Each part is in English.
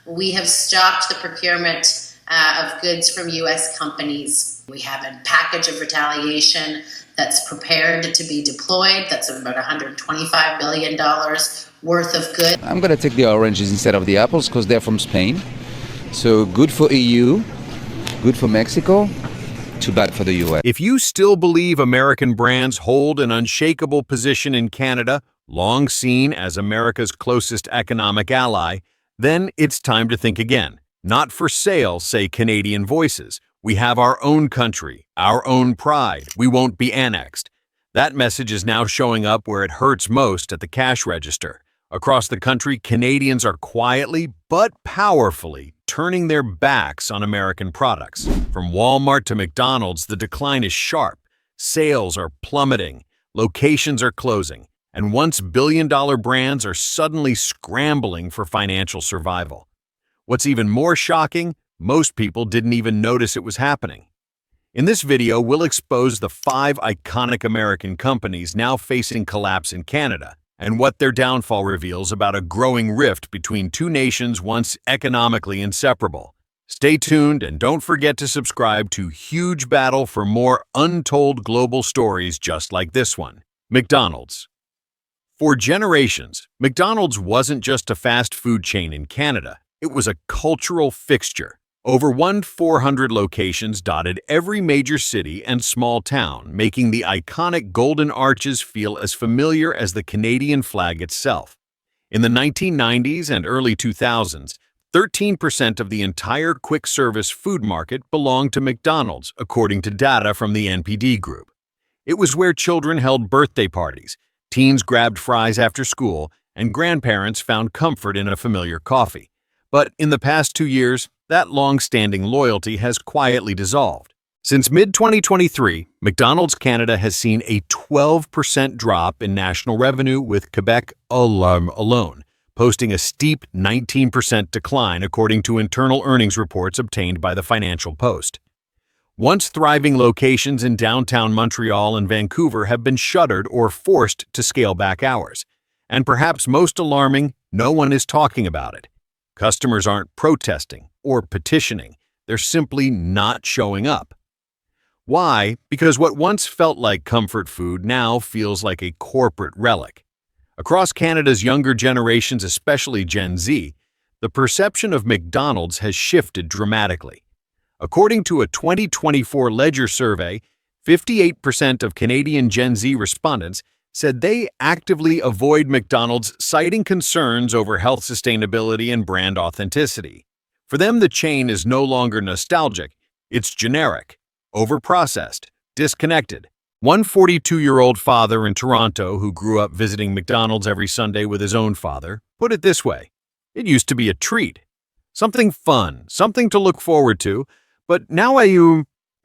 We have stopped the procurement of goods from U.S. companies. We have a package of retaliation that's prepared to be deployed. That's about $125 billion worth of goods. I'm going to take the oranges instead of the apples because they're from Spain. So good for EU, good for Mexico, too bad for the US. If you still believe American brands hold an unshakable position in Canada, long seen as America's closest economic ally, then it's time to think again. Not for sale, say Canadian Voices. We have our own country, our own pride. We won't be annexed. That message is now showing up where it hurts most, at the cash register. Across the country, Canadians are quietly but powerfully turning their backs on American products. From Walmart to McDonald's, the decline is sharp. Sales are plummeting, locations are closing, and once billion-dollar brands are suddenly scrambling for financial survival. What's even more shocking, most people didn't even notice it was happening. In this video, we'll expose the 5 iconic American companies now facing collapse in Canada, and what their downfall reveals about a growing rift between two nations once economically inseparable. Stay tuned and don't forget to subscribe to Huge Battle for more untold global stories just like this one. McDonald's. For generations, McDonald's wasn't just a fast food chain in Canada, it was a cultural fixture. Over 400 locations dotted every major city and small town, making the iconic Golden Arches feel as familiar as the Canadian flag itself. In the 1990s and early 2000s, 13% of the entire quick-service food market belonged to McDonald's, according to data from the NPD Group. It was where children held birthday parties, teens grabbed fries after school, and grandparents found comfort in a familiar coffee. But in the past 2 years, that long-standing loyalty has quietly dissolved. Since mid-2023, McDonald's Canada has seen a 12% drop in national revenue, with Quebec alone posting a steep 19% decline according to internal earnings reports obtained by the Financial Post. Once thriving locations in downtown Montreal and Vancouver have been shuttered or forced to scale back hours. And perhaps most alarming, no one is talking about it. Customers aren't protesting or petitioning, they're simply not showing up. Why? Because what once felt like comfort food now feels like a corporate relic. Across Canada's younger generations, especially Gen Z, the perception of McDonald's has shifted dramatically. According to a 2024 Ledger survey, 58% of Canadian Gen Z respondents said they actively avoid McDonald's, citing concerns over health sustainability and brand authenticity. For them, the chain is no longer nostalgic, it's generic, overprocessed, disconnected. One 42-year-old father in Toronto who grew up visiting McDonald's every Sunday with his own father put it this way: "It used to be a treat, something fun, something to look forward to, but now I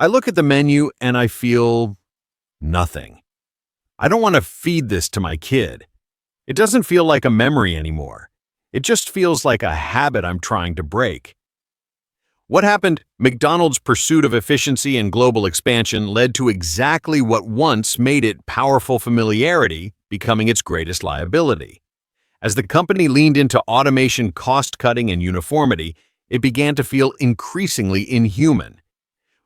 look at the menu and I feel nothing. I don't want to feed this to my kid. It doesn't feel like a memory anymore. It just feels like a habit I'm trying to break." What happened? McDonald's pursuit of efficiency and global expansion led to exactly what once made it powerful familiarity becoming its greatest liability. As the company leaned into automation, cost-cutting, and uniformity, it began to feel increasingly inhuman.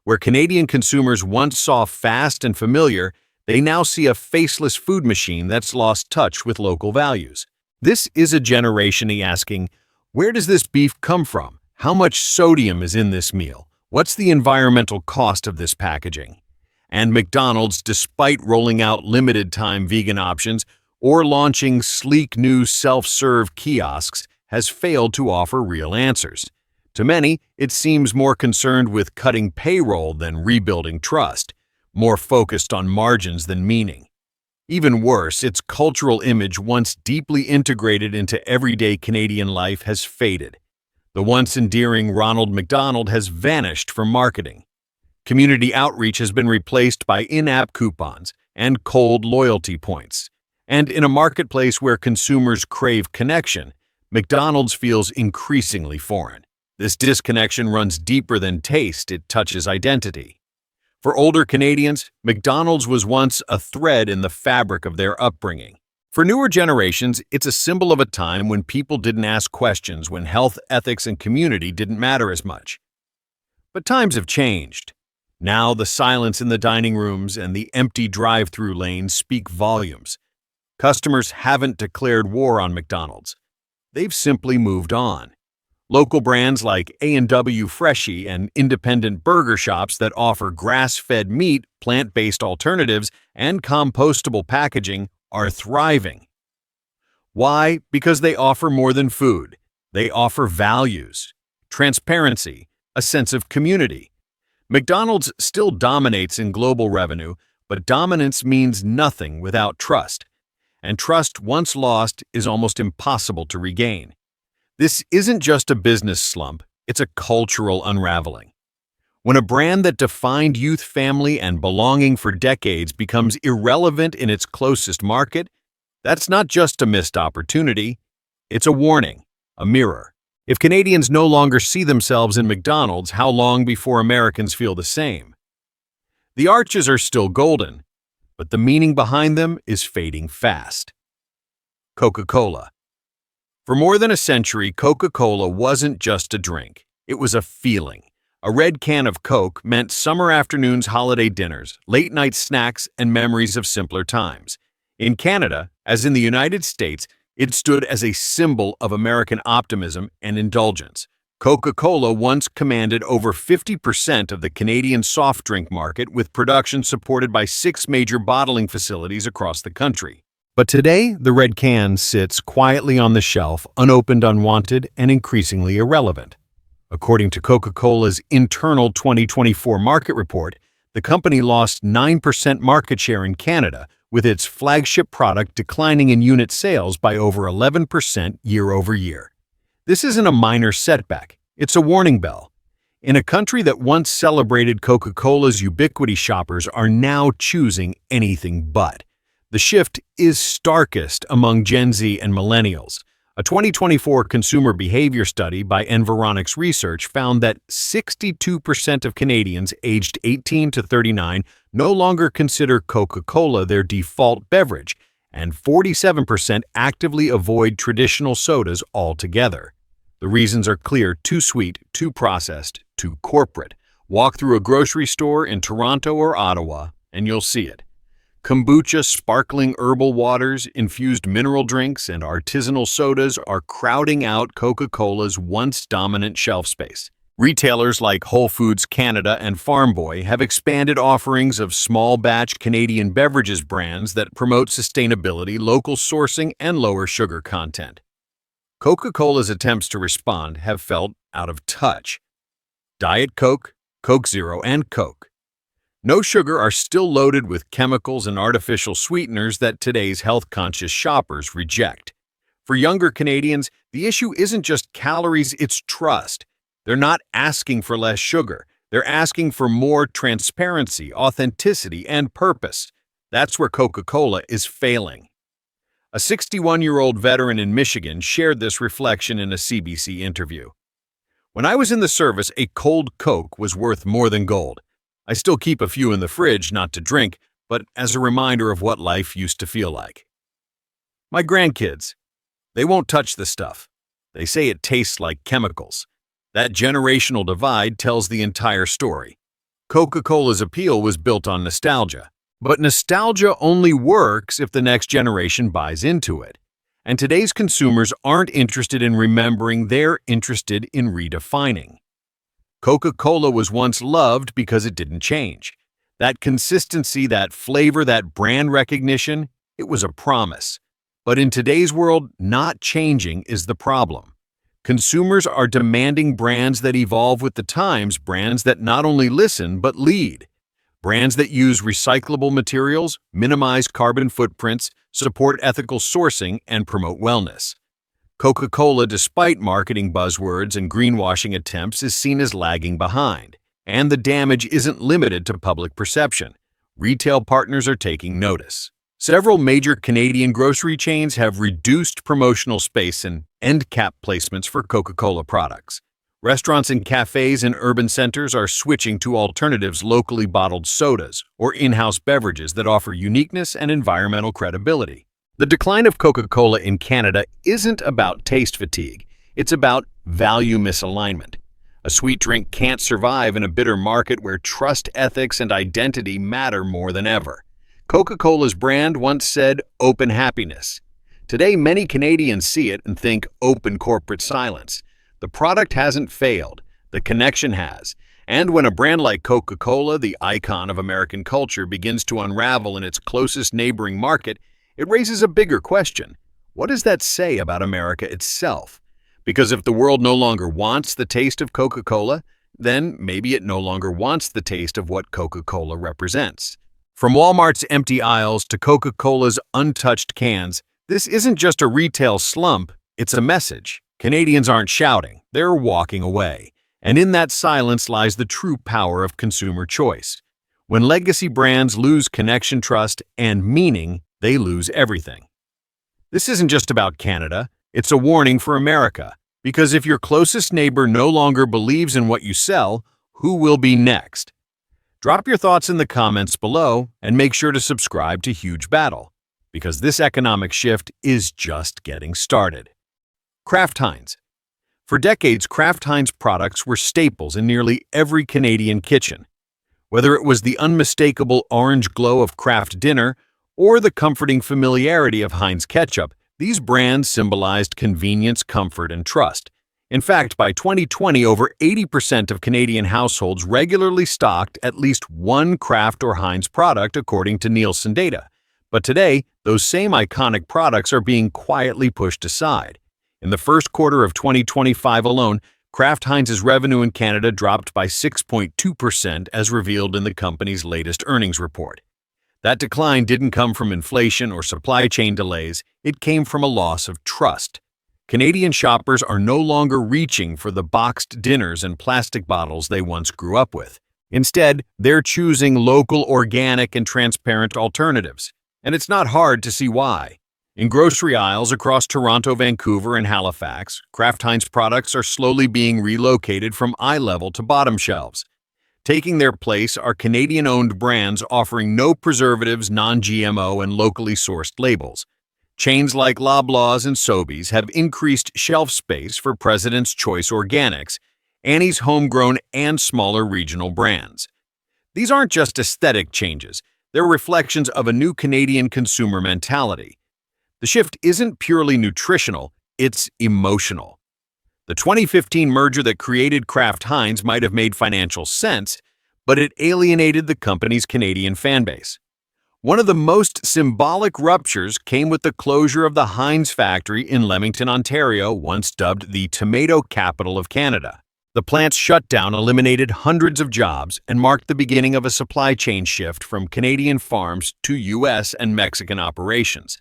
Where Canadian consumers once saw fast and familiar, they now see a faceless food machine that's lost touch with local values. This is a generation asking, where does this beef come from? How much sodium is in this meal? What's the environmental cost of this packaging? And McDonald's, despite rolling out limited-time vegan options or launching sleek new self-serve kiosks, has failed to offer real answers. To many, it seems more concerned with cutting payroll than rebuilding trust, more focused on margins than meaning. Even worse, its cultural image, once deeply integrated into everyday Canadian life, has faded. The once endearing Ronald McDonald has vanished from marketing. Community outreach has been replaced by in-app coupons and cold loyalty points. And in a marketplace where consumers crave connection, McDonald's feels increasingly foreign. This disconnection runs deeper than taste, it touches identity. For older Canadians, McDonald's was once a thread in the fabric of their upbringing. For newer generations, it's a symbol of a time when people didn't ask questions, when health, ethics, and community didn't matter as much. But times have changed. Now the silence in the dining rooms and the empty drive-through lanes speak volumes. Customers haven't declared war on McDonald's. They've simply moved on. Local brands like A&W Freshie and independent burger shops that offer grass-fed meat, plant-based alternatives, and compostable packaging are thriving. Why? Because they offer more than food. They offer values, transparency, a sense of community. McDonald's still dominates in global revenue, but dominance means nothing without trust. And trust, once lost, is almost impossible to regain. This isn't just a business slump, it's a cultural unraveling. When a brand that defined youth, family, and belonging for decades becomes irrelevant in its closest market, that's not just a missed opportunity, it's a warning, a mirror. If Canadians no longer see themselves in McDonald's, how long before Americans feel the same? The arches are still golden, but the meaning behind them is fading fast. Coca-Cola. For more than a century, Coca-Cola wasn't just a drink. It was a feeling. A red can of Coke meant summer afternoons, holiday dinners, late-night snacks, and memories of simpler times. In Canada, as in the United States, it stood as a symbol of American optimism and indulgence. Coca-Cola once commanded over 50% of the Canadian soft drink market, with production supported by 6 major bottling facilities across the country. But today, the red can sits quietly on the shelf, unopened, unwanted, and increasingly irrelevant. According to Coca-Cola's internal 2024 market report, the company lost 9% market share in Canada, with its flagship product declining in unit sales by over 11% year over year. This isn't a minor setback, it's a warning bell. In a country that once celebrated Coca-Cola's ubiquity, shoppers are now choosing anything but. The shift is starkest among Gen Z and millennials. A 2024 consumer behavior study by Environics Research found that 62% of Canadians aged 18 to 39 no longer consider Coca-Cola their default beverage, and 47% actively avoid traditional sodas altogether. The reasons are clear: too sweet, too processed, too corporate. Walk through a grocery store in Toronto or Ottawa, and you'll see it. Kombucha, sparkling herbal waters, infused mineral drinks, and artisanal sodas are crowding out Coca-Cola's once dominant shelf space. Retailers like Whole Foods Canada and Farm Boy have expanded offerings of small-batch Canadian beverages brands that promote sustainability, local sourcing, and lower sugar content. Coca-Cola's attempts to respond have felt out of touch. Diet Coke, Coke Zero, and Coke No Sugar are still loaded with chemicals and artificial sweeteners that today's health-conscious shoppers reject. For younger Canadians, the issue isn't just calories, it's trust. They're not asking for less sugar. They're asking for more transparency, authenticity, and purpose. That's where Coca-Cola is failing. A 61-year-old veteran in Michigan shared this reflection in a CBC interview. "When I was in the service, a cold Coke was worth more than gold. I still keep a few in the fridge, not to drink, but as a reminder of what life used to feel like. My grandkids, they won't touch the stuff. They say it tastes like chemicals." That generational divide tells the entire story. Coca-Cola's appeal was built on nostalgia, but nostalgia only works if the next generation buys into it. And today's consumers aren't interested in remembering, they're interested in redefining. Coca-Cola was once loved because it didn't change. That consistency, that flavor, that brand recognition, it was a promise. But in today's world, not changing is the problem. Consumers are demanding brands that evolve with the times, brands that not only listen but lead. Brands that use recyclable materials, minimize carbon footprints, support ethical sourcing, and promote wellness. Coca-Cola, despite marketing buzzwords and greenwashing attempts, is seen as lagging behind. And the damage isn't limited to public perception. Retail partners are taking notice. Several major Canadian grocery chains have reduced promotional space and end cap placements for Coca-Cola products. Restaurants and cafes in urban centers are switching to alternatives, locally bottled sodas or in-house beverages that offer uniqueness and environmental credibility. The decline of Coca-Cola in Canada isn't about taste fatigue. It's about value misalignment. A sweet drink can't survive in a bitter market where trust, ethics, and identity matter more than ever. Coca-Cola's brand once said, "Open happiness." Today, many Canadians see it and think open corporate silence. The product hasn't failed. The connection has. And when a brand like Coca-Cola, the icon of American culture, begins to unravel in its closest neighboring market, it raises a bigger question. What does that say about America itself? Because if the world no longer wants the taste of Coca-Cola, then maybe it no longer wants the taste of what Coca-Cola represents. From Walmart's empty aisles to Coca-Cola's untouched cans, this isn't just a retail slump, it's a message. Canadians aren't shouting, they're walking away. And in that silence lies the true power of consumer choice. When legacy brands lose connection, trust, and meaning, they lose everything. This isn't just about Canada, it's a warning for America. Because if your closest neighbor no longer believes in what you sell, who will be next? Drop your thoughts in the comments below and make sure to subscribe to Huge Battle, because this economic shift is just getting started. Kraft Heinz. For decades, Kraft Heinz products were staples in nearly every Canadian kitchen. Whether it was the unmistakable orange glow of Kraft Dinner or the comforting familiarity of Heinz ketchup, these brands symbolized convenience, comfort, and trust. In fact, by 2020, over 80% of Canadian households regularly stocked at least one Kraft or Heinz product, according to Nielsen data. But today, those same iconic products are being quietly pushed aside. In the first quarter of 2025 alone, Kraft Heinz's revenue in Canada dropped by 6.2%, as revealed in the company's latest earnings report. That decline didn't come from inflation or supply chain delays, it came from a loss of trust. Canadian shoppers are no longer reaching for the boxed dinners and plastic bottles they once grew up with. Instead, they're choosing local, organic, and transparent alternatives. And it's not hard to see why. In grocery aisles across Toronto, Vancouver, and Halifax, Kraft Heinz products are slowly being relocated from eye level to bottom shelves. Taking their place are Canadian-owned brands offering no preservatives, non-GMO, and locally sourced labels. Chains like Loblaws and Sobeys have increased shelf space for President's Choice Organics, Annie's homegrown, and smaller regional brands. These aren't just aesthetic changes, they're reflections of a new Canadian consumer mentality. The shift isn't purely nutritional, it's emotional. The 2015 merger that created Kraft Heinz might have made financial sense, but it alienated the company's Canadian fanbase. One of the most symbolic ruptures came with the closure of the Heinz factory in Leamington, Ontario, once dubbed the tomato capital of Canada. The plant's shutdown eliminated hundreds of jobs and marked the beginning of a supply chain shift from Canadian farms to U.S. and Mexican operations.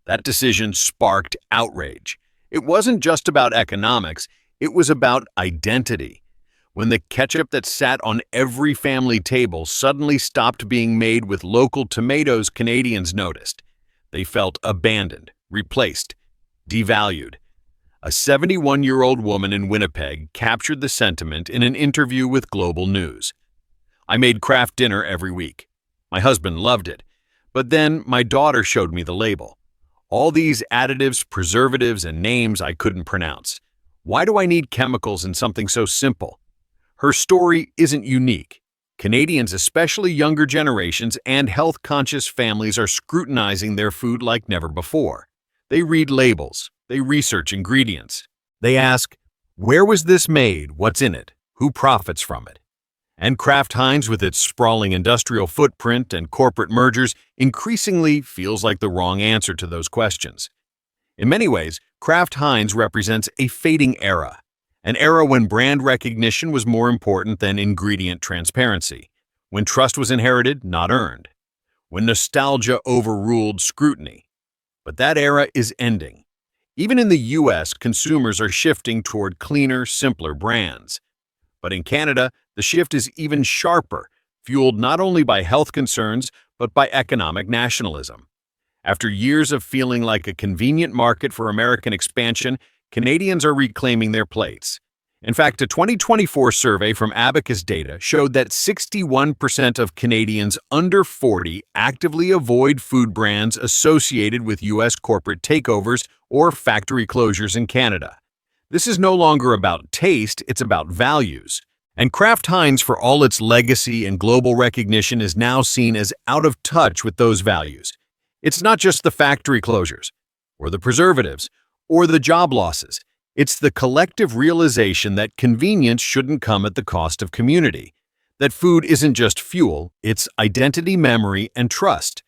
That decision sparked outrage. It wasn't just about economics, it was about identity. When the ketchup that sat on every family table suddenly stopped being made with local tomatoes, Canadians noticed. They felt abandoned, replaced, devalued. A 71-year-old woman in Winnipeg captured the sentiment in an interview with Global News. "I made Kraft Dinner every week. My husband loved it, but then my daughter showed me the label. All these additives, preservatives, and names I couldn't pronounce. Why do I need chemicals in something so simple?" Her story isn't unique. Canadians, especially younger generations and health-conscious families, are scrutinizing their food like never before. They read labels, they research ingredients. They ask, where was this made? What's in it? Who profits from it? And Kraft Heinz, with its sprawling industrial footprint and corporate mergers, increasingly feels like the wrong answer to those questions. In many ways, Kraft Heinz represents a fading era, an era when brand recognition was more important than ingredient transparency, when trust was inherited, not earned, when nostalgia overruled scrutiny. But that era is ending. Even in the US, consumers are shifting toward cleaner, simpler brands. But in Canada, the shift is even sharper, fueled not only by health concerns, but by economic nationalism. After years of feeling like a convenient market for American expansion, Canadians are reclaiming their plates. In fact, a 2024 survey from Abacus Data showed that 61% of Canadians under 40 actively avoid food brands associated with U.S. corporate takeovers or factory closures in Canada. This is no longer about taste, it's about values. And Kraft Heinz, for all its legacy and global recognition, is now seen as out of touch with those values. It's not just the factory closures, or the preservatives, or the job losses. It's the collective realization that convenience shouldn't come at the cost of community, that food isn't just fuel, it's identity, memory, and trust.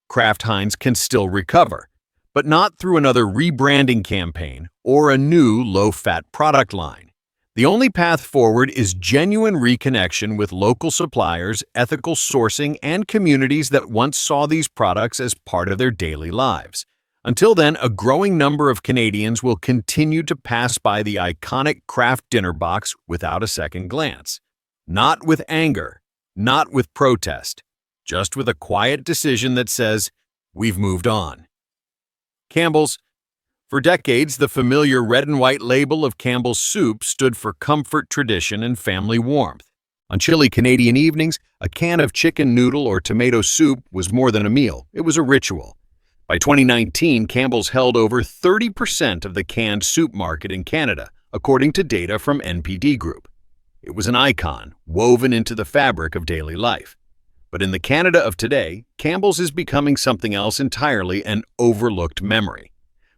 Kraft Heinz can still recover, but not through another rebranding campaign or a new low-fat product line. The only path forward is genuine reconnection with local suppliers, ethical sourcing, and communities that once saw these products as part of their daily lives. Until then, a growing number of Canadians will continue to pass by the iconic Kraft dinner box without a second glance. Not with anger, not with protest, just with a quiet decision that says, "We've moved on." Campbell's. For decades, the familiar red and white label of Campbell's Soup stood for comfort, tradition, and family warmth. On chilly Canadian evenings, a can of chicken noodle or tomato soup was more than a meal, it was a ritual. By 2019, Campbell's held over 30% of the canned soup market in Canada, according to data from NPD Group. It was an icon, woven into the fabric of daily life. But in the Canada of today, Campbell's is becoming something else entirely, an overlooked memory.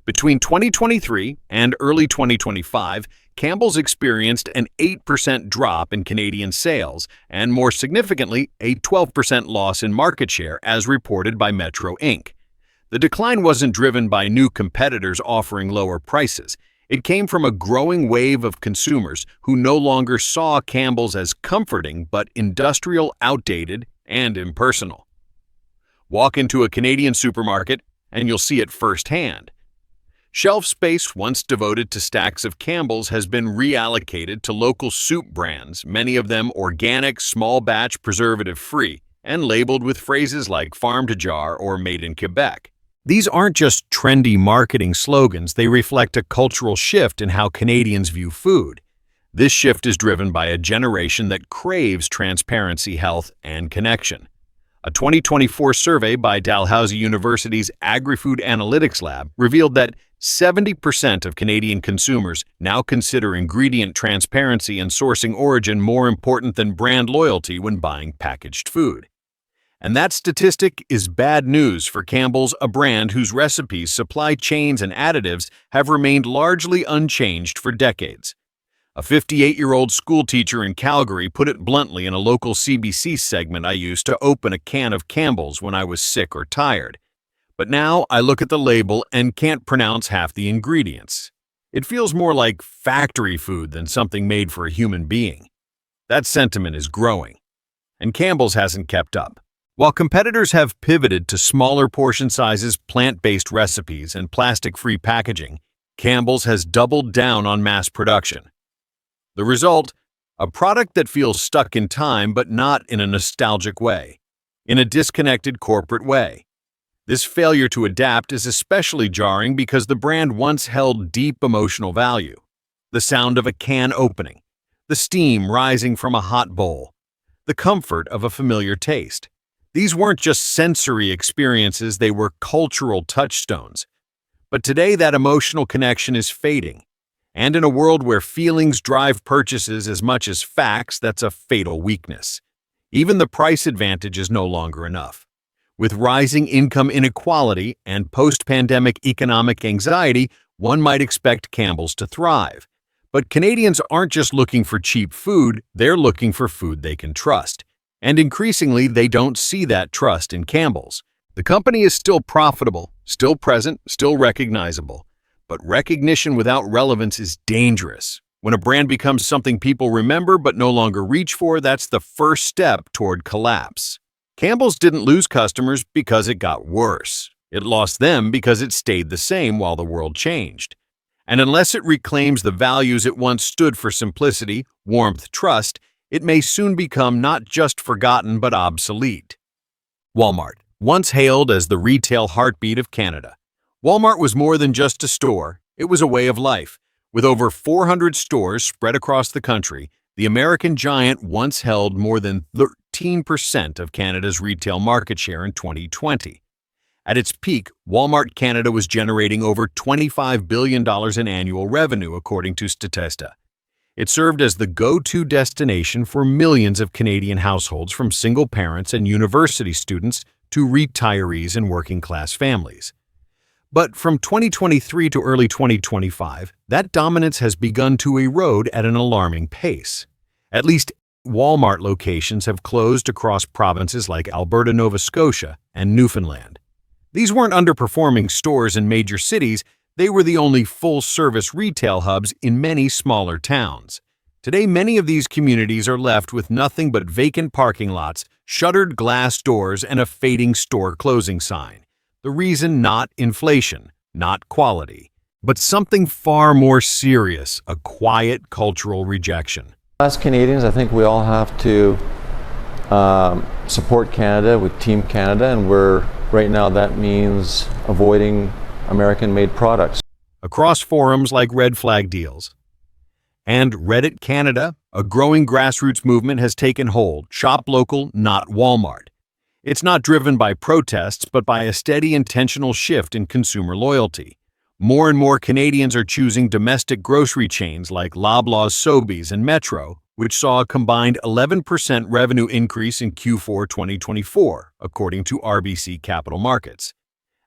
Between 2023 and early 2025, Campbell's experienced an 8% drop in Canadian sales and, more significantly, a 12% loss in market share as reported by Metro Inc. The decline wasn't driven by new competitors offering lower prices. It came from a growing wave of consumers who no longer saw Campbell's as comforting but industrial, outdated, and impersonal. Walk into a Canadian supermarket and you'll see it firsthand. Shelf space once devoted to stacks of Campbell's has been reallocated to local soup brands, many of them organic, small-batch, preservative-free, and labeled with phrases like farm to jar or made in Quebec. These aren't just trendy marketing slogans, they reflect a cultural shift in how Canadians view food. This shift is driven by a generation that craves transparency, health, and connection. A 2024 survey by Dalhousie University's Agri-Food Analytics Lab revealed that 70% of Canadian consumers now consider ingredient transparency and sourcing origin more important than brand loyalty when buying packaged food. And that statistic is bad news for Campbell's, a brand whose recipes, supply chains, and additives have remained largely unchanged for decades. A 58-year-old schoolteacher in Calgary put it bluntly in a local CBC segment I used to open a can of Campbell's when I was sick or tired. But now I look at the label and can't pronounce half the ingredients. It feels more like factory food than something made for a human being. That sentiment is growing, and Campbell's hasn't kept up. While competitors have pivoted to smaller portion sizes, plant-based recipes, and plastic-free packaging, Campbell's has doubled down on mass production. The result? A product that feels stuck in time but not in a nostalgic way, in a disconnected corporate way. This failure to adapt is especially jarring because the brand once held deep emotional value. The sound of a can opening, the steam rising from a hot bowl, the comfort of a familiar taste. These weren't just sensory experiences, they were cultural touchstones. But today that emotional connection is fading. And in a world where feelings drive purchases as much as facts, that's a fatal weakness. Even the price advantage is no longer enough. With rising income inequality and post-pandemic economic anxiety, one might expect Campbell's to thrive. But Canadians aren't just looking for cheap food, they're looking for food they can trust. And increasingly, they don't see that trust in Campbell's. The company is still profitable, still present, still recognizable. But recognition without relevance is dangerous. When a brand becomes something people remember but no longer reach for, that's the first step toward collapse. Campbell's didn't lose customers because it got worse. It lost them because it stayed the same while the world changed. And unless it reclaims the values it once stood for, simplicity, warmth, trust, it may soon become not just forgotten but obsolete. Walmart, once hailed as the retail heartbeat of Canada. Walmart was more than just a store, it was a way of life. With over 400 stores spread across the country, the American giant once held more than 13% of Canada's retail market share in 2020. At its peak, Walmart Canada was generating over $25 billion in annual revenue, according to Statista. It served as the go-to destination for millions of Canadian households, from single parents and university students to retirees and working-class families. But from 2023 to early 2025, that dominance has begun to erode at an alarming pace. At least Walmart locations have closed across provinces like Alberta, Nova Scotia, and Newfoundland. These weren't underperforming stores in major cities, they were the only full-service retail hubs in many smaller towns. Today, many of these communities are left with nothing but vacant parking lots, shuttered glass doors, and a fading store closing sign. The reason, not inflation, not quality, but something far more serious: a quiet cultural rejection. As Canadians, I think we all have to support Canada with Team Canada, and right now that means avoiding American-made products. Across forums like Red Flag Deals and Reddit Canada, a growing grassroots movement has taken hold: shop local, not Walmart. It's not driven by protests, but by a steady, intentional shift in consumer loyalty. More and more Canadians are choosing domestic grocery chains like Loblaws, Sobeys, and Metro, which saw a combined 11% revenue increase in Q4 2024, according to RBC Capital Markets.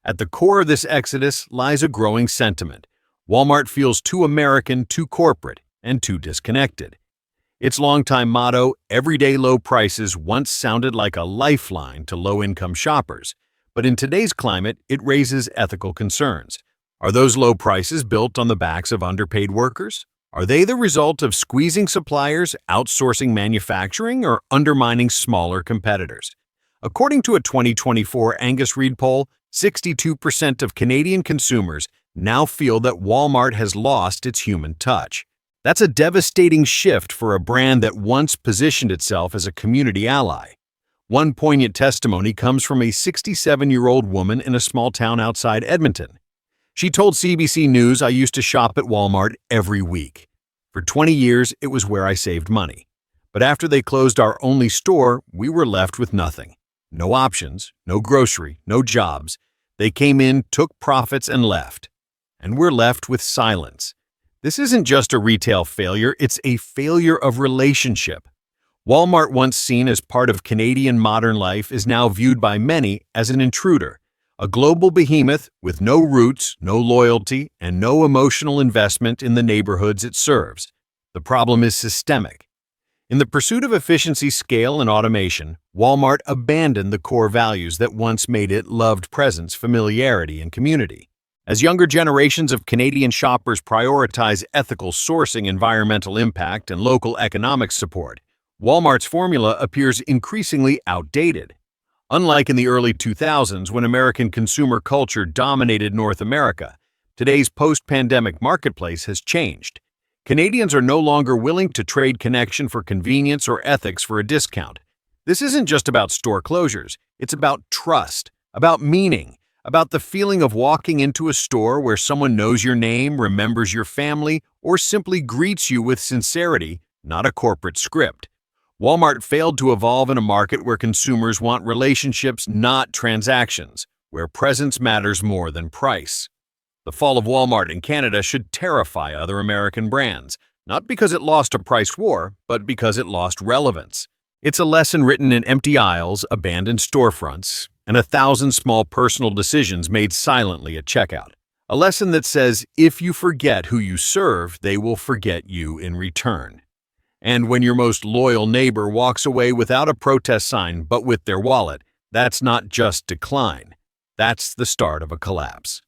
At the core of this exodus lies a growing sentiment: Walmart feels too American, too corporate, and too disconnected. Its longtime motto, "Everyday low prices," once sounded like a lifeline to low-income shoppers, but in today's climate, it raises ethical concerns. Are those low prices built on the backs of underpaid workers? Are they the result of squeezing suppliers, outsourcing manufacturing, or undermining smaller competitors? According to a 2024 Angus Reid poll, 62% of Canadian consumers now feel that Walmart has lost its human touch. That's a devastating shift for a brand that once positioned itself as a community ally. One poignant testimony comes from a 67-year-old woman in a small town outside Edmonton. She told CBC News, "I used to shop at Walmart every week. For 20 years, it was where I saved money. But after they closed our only store, we were left with nothing. No options, no grocery, no jobs. They came in, took profits, and left. And we're left with silence." This isn't just a retail failure, it's a failure of relationship. Walmart, once seen as part of Canadian modern life, is now viewed by many as an intruder, a global behemoth with no roots, no loyalty, and no emotional investment in the neighborhoods it serves. The problem is systemic. In the pursuit of efficiency, scale, and automation, Walmart abandoned the core values that once made it loved presence, familiarity, and community. As younger generations of Canadian shoppers prioritize ethical sourcing, environmental impact, and local economic support, Walmart's formula appears increasingly outdated. Unlike in the early 2000s, when American consumer culture dominated North America, today's post-pandemic marketplace has changed. Canadians are no longer willing to trade connection for convenience or ethics for a discount. This isn't just about store closures, it's about trust, about meaning, about the feeling of walking into a store where someone knows your name, remembers your family, or simply greets you with sincerity, not a corporate script. Walmart failed to evolve in a market where consumers want relationships, not transactions, where presence matters more than price. The fall of Walmart in Canada should terrify other American brands, not because it lost a price war, but because it lost relevance. It's a lesson written in empty aisles, abandoned storefronts, and 1,000 small personal decisions made silently at checkout. A lesson that says, if you forget who you serve, they will forget you in return. And when your most loyal neighbor walks away without a protest sign but with their wallet, that's not just decline. That's the start of a collapse.